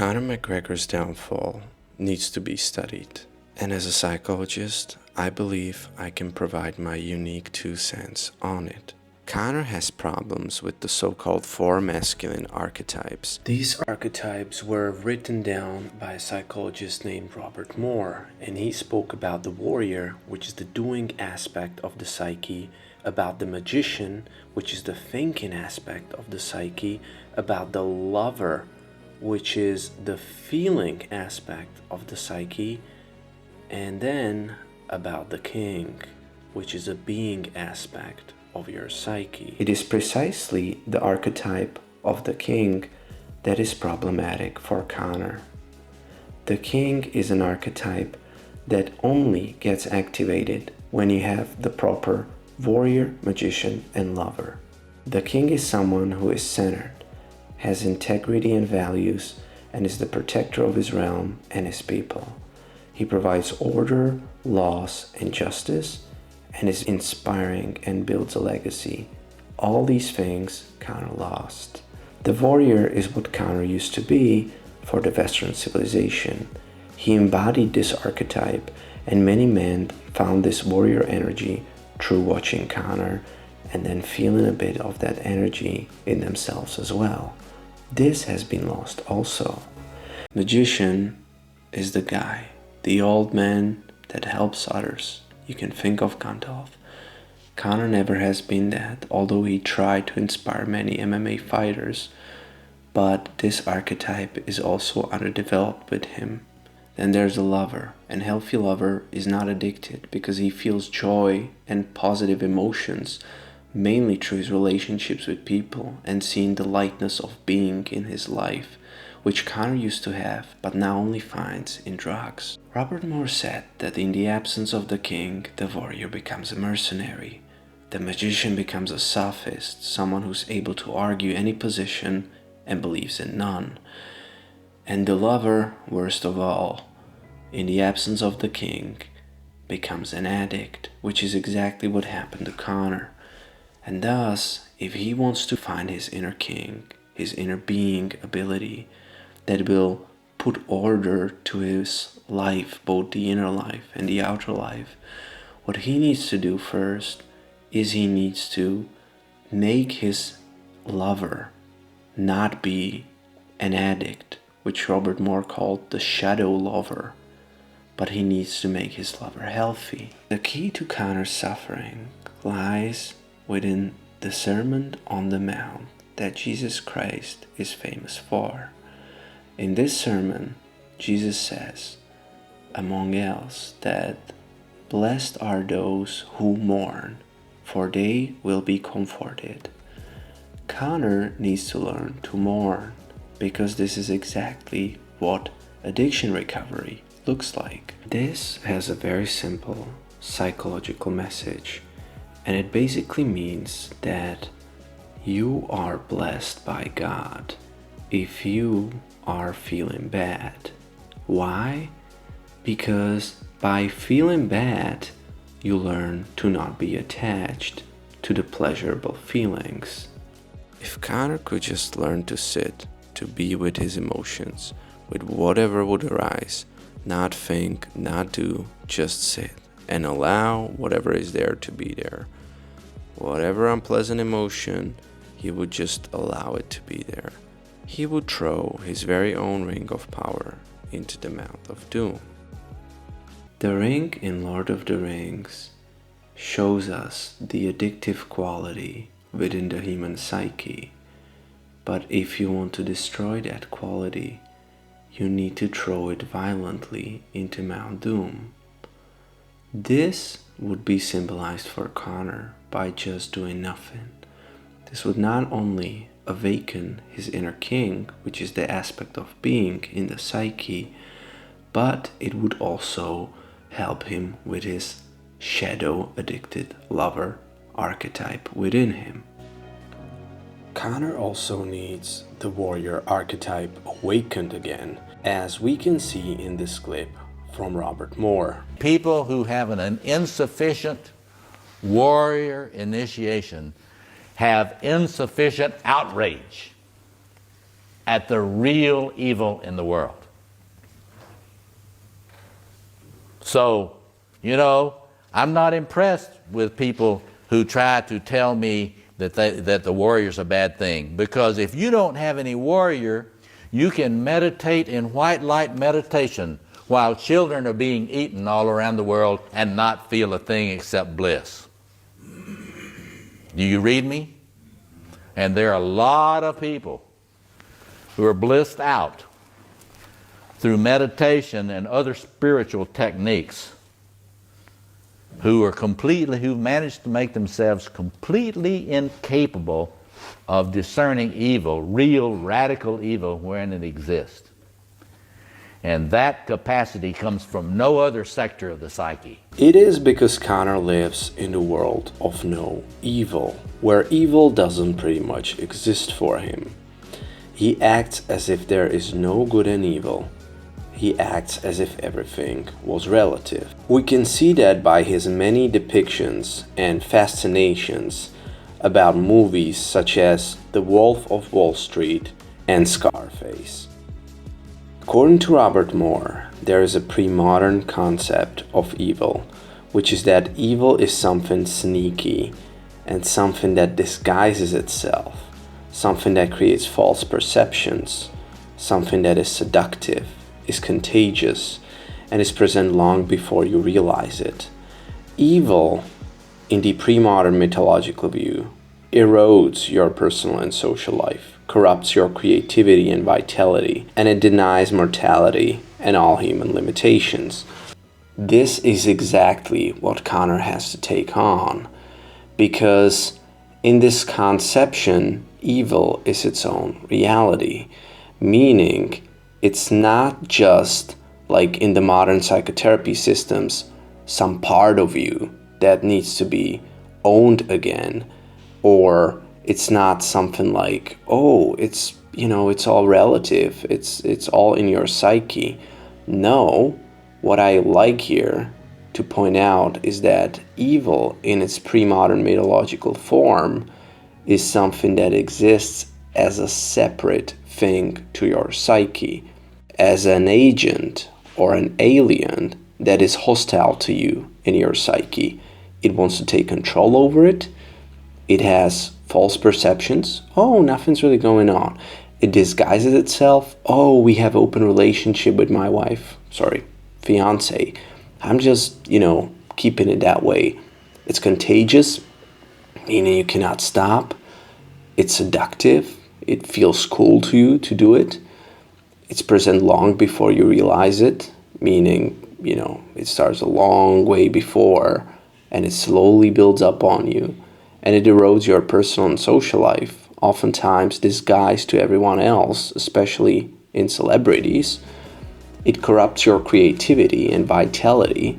Conor McGregor's downfall needs to be studied, and as a psychologist, I believe I can provide my unique 2 cents on it. Conor has problems with the so-called 4 masculine archetypes. These archetypes were written down by a psychologist named Robert Moore, and he spoke about the warrior, which is the doing aspect of the psyche, about the magician, which is the thinking aspect of the psyche, about the lover, which is the feeling aspect of the psyche, and then about the king, which is a being aspect of your psyche. It is precisely the archetype of the king that is problematic for Conor. The king is an archetype that only gets activated when you have the proper warrior, magician, and lover. The king is someone who is centered, has integrity and values, and is the protector of his realm and his people. He provides order, laws, and justice, and is inspiring and builds a legacy. All these things Conor lost. The warrior is what Conor used to be for the Western civilization. He embodied this archetype, and many men found this warrior energy through watching Conor and then feeling a bit of that energy in themselves as well. This has been lost also. Magician is the guy, the old man that helps others. You can think of Gandalf. Conor never has been that, although he tried to inspire many MMA fighters, but this archetype is also underdeveloped with him. Then there's a lover, and healthy lover is not addicted because he feels joy and positive emotions mainly through his relationships with people and seeing the lightness of being in his life, which Conor used to have but now only finds in drugs. Robert Moore said that in the absence of the king, the warrior becomes a mercenary. The magician becomes a sophist, someone who's able to argue any position and believes in none. And the lover, worst of all, in the absence of the king, becomes an addict, which is exactly what happened to Conor. And thus, if he wants to find his inner king, his inner being ability that will put order to his life, both the inner life and the outer life, what he needs to do first is he needs to make his lover not be an addict, which Robert Moore called the shadow lover, but he needs to make his lover healthy. The key to Conor's suffering lies within the Sermon on the Mount that Jesus Christ is famous for. In this sermon, Jesus says, among else, that blessed are those who mourn, for they will be comforted. Conor needs to learn to mourn, because this is exactly what addiction recovery looks like. This has a very simple psychological message, and it basically means that you are blessed by God if you are feeling bad. Why? Because by feeling bad, you learn to not be attached to the pleasurable feelings. If Conor could just learn to sit, to be with his emotions, with whatever would arise, not think, not do, just sit, and allow whatever is there to be there. Whatever unpleasant emotion, he would just allow it to be there. He would throw his very own ring of power into the mouth of doom. The ring in Lord of the Rings shows us the addictive quality within the human psyche, but if you want to destroy that quality, you need to throw it violently into Mount Doom. This would be symbolized for Conor by just doing nothing. This would not only awaken his inner king, which is the aspect of being in the psyche, but it would also help him with his shadow addicted lover archetype within him. Conor also needs the warrior archetype awakened again, as we can see in this clip from Robert Moore. People who have an insufficient warrior initiation have insufficient outrage. at the real evil in the world. So, you know, I'm not impressed with people who try to tell me that the warrior's a bad thing. Because if you don't have any warrior, you can meditate in white light meditation while children are being eaten all around the world and not feel a thing except bliss. Do you read me? And there are a lot of people who are blissed out through meditation and other spiritual techniques, who managed to make themselves completely incapable of discerning evil, real radical evil, wherein it exists. And that capacity comes from no other sector of the psyche. It is because Conor lives in the world of no evil, where evil doesn't pretty much exist for him. He acts as if there is no good and evil. He acts as if everything was relative. We can see that by his many depictions and fascinations about movies such as The Wolf of Wall Street and Scarface. According to Robert Moore, there is a pre-modern concept of evil, which is that evil is something sneaky and something that disguises itself, something that creates false perceptions, something that is seductive, is contagious, and is present long before you realize it. Evil, in the pre-modern mythological view, erodes your personal and social life, corrupts your creativity and vitality, and it denies mortality and all human limitations. This is exactly what Conor has to take on, because in this conception, evil is its own reality, meaning it's not just like in the modern psychotherapy systems, some part of you that needs to be owned again, or it's not something like, oh, it's, you know, it's all relative, it's all in your psyche. No, what I like here to point out is that evil in its pre-modern mythological form is something that exists as a separate thing to your psyche, as an agent or an alien that is hostile to you in your psyche. It wants to take control over it. It has false perceptions. Oh, nothing's really going on. It disguises itself. Oh, we have open relationship with my wife. Sorry, fiance. I'm just, keeping it that way. It's contagious, meaning you cannot stop. It's seductive. It feels cool to you to do it. It's present long before you realize it, meaning, it starts a long way before and it slowly builds up on you. And it erodes your personal and social life, oftentimes disguised to everyone else, especially in celebrities. It corrupts your creativity and vitality,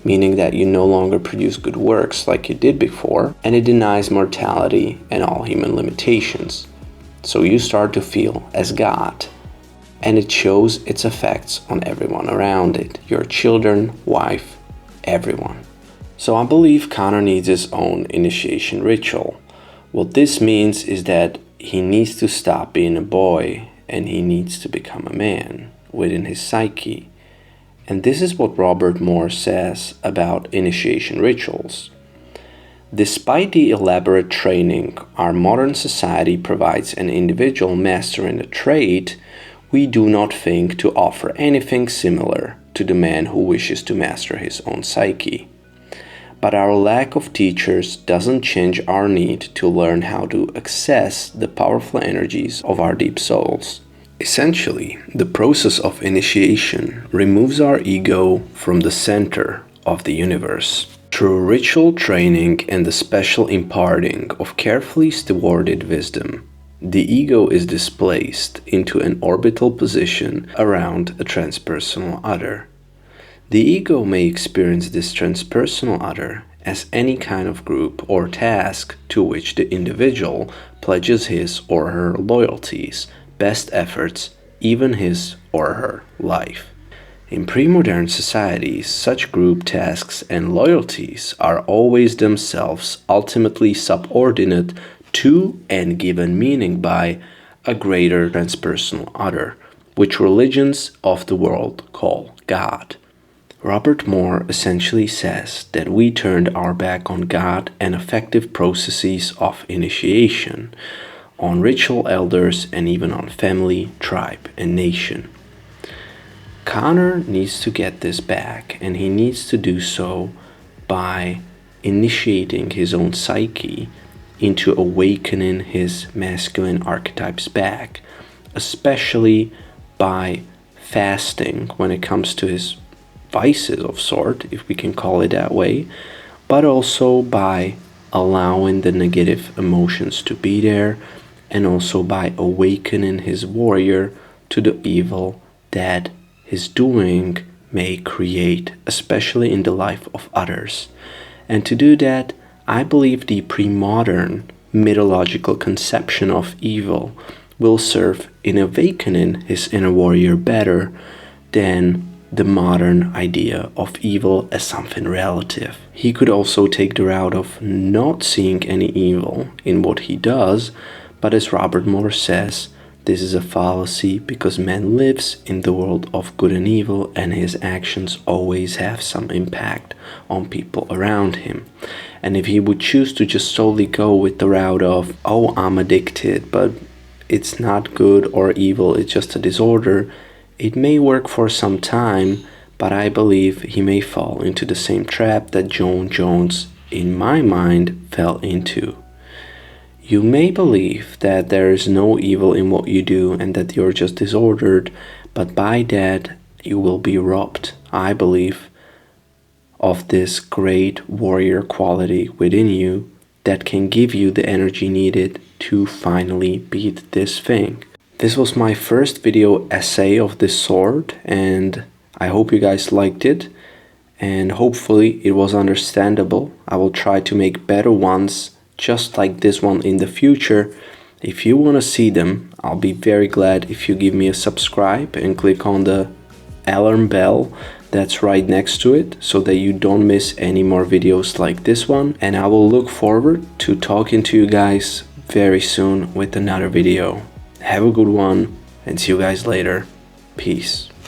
meaning that you no longer produce good works like you did before, and it denies mortality and all human limitations. So you start to feel as God, and it shows its effects on everyone around it, your children, wife, everyone. So I believe Conor needs his own initiation ritual. What this means is that he needs to stop being a boy and he needs to become a man within his psyche. And this is what Robert Moore says about initiation rituals. Despite the elaborate training our modern society provides an individual mastering the trade, we do not think to offer anything similar to the man who wishes to master his own psyche. But our lack of teachers doesn't change our need to learn how to access the powerful energies of our deep souls. Essentially, the process of initiation removes our ego from the center of the universe. Through ritual training and the special imparting of carefully stewarded wisdom, the ego is displaced into an orbital position around a transpersonal other. The ego may experience this transpersonal other as any kind of group or task to which the individual pledges his or her loyalties, best efforts, even his or her life. In pre-modern societies, such group tasks and loyalties are always themselves ultimately subordinate to and given meaning by a greater transpersonal other, which religions of the world call God. Robert Moore essentially says that we turned our back on God and effective processes of initiation, on ritual elders, and even on family, tribe, and nation. Conor needs to get this back, and he needs to do so by initiating his own psyche into awakening his masculine archetypes back, especially by fasting when it comes to his vices of sort, if we can call it that way, but also by allowing the negative emotions to be there, and also by awakening his warrior to the evil that his doing may create, especially in the life of others. And to do that, I believe the pre-modern mythological conception of evil will serve in awakening his inner warrior better than the modern idea of evil as something relative. He could also take the route of not seeing any evil in what he does, but as Robert Moore says, this is a fallacy because man lives in the world of good and evil, and his actions always have some impact on people around him. And if he would choose to just solely go with the route of, oh, I'm addicted, but it's not good or evil, it's just a disorder, it may work for some time, but I believe he may fall into the same trap that John Jones, in my mind, fell into. You may believe that there is no evil in what you do and that you're just disordered, but by that you will be robbed, I believe, of this great warrior quality within you that can give you the energy needed to finally beat this thing. This was my first video essay of this sort, and I hope you guys liked it, and hopefully it was understandable. I will try to make better ones just like this one in the future. If you want to see them, I'll be very glad if you give me a subscribe and click on the alarm bell that's right next to it so that you don't miss any more videos like this one. And I will look forward to talking to you guys very soon with another video. Have a good one and see you guys later. Peace.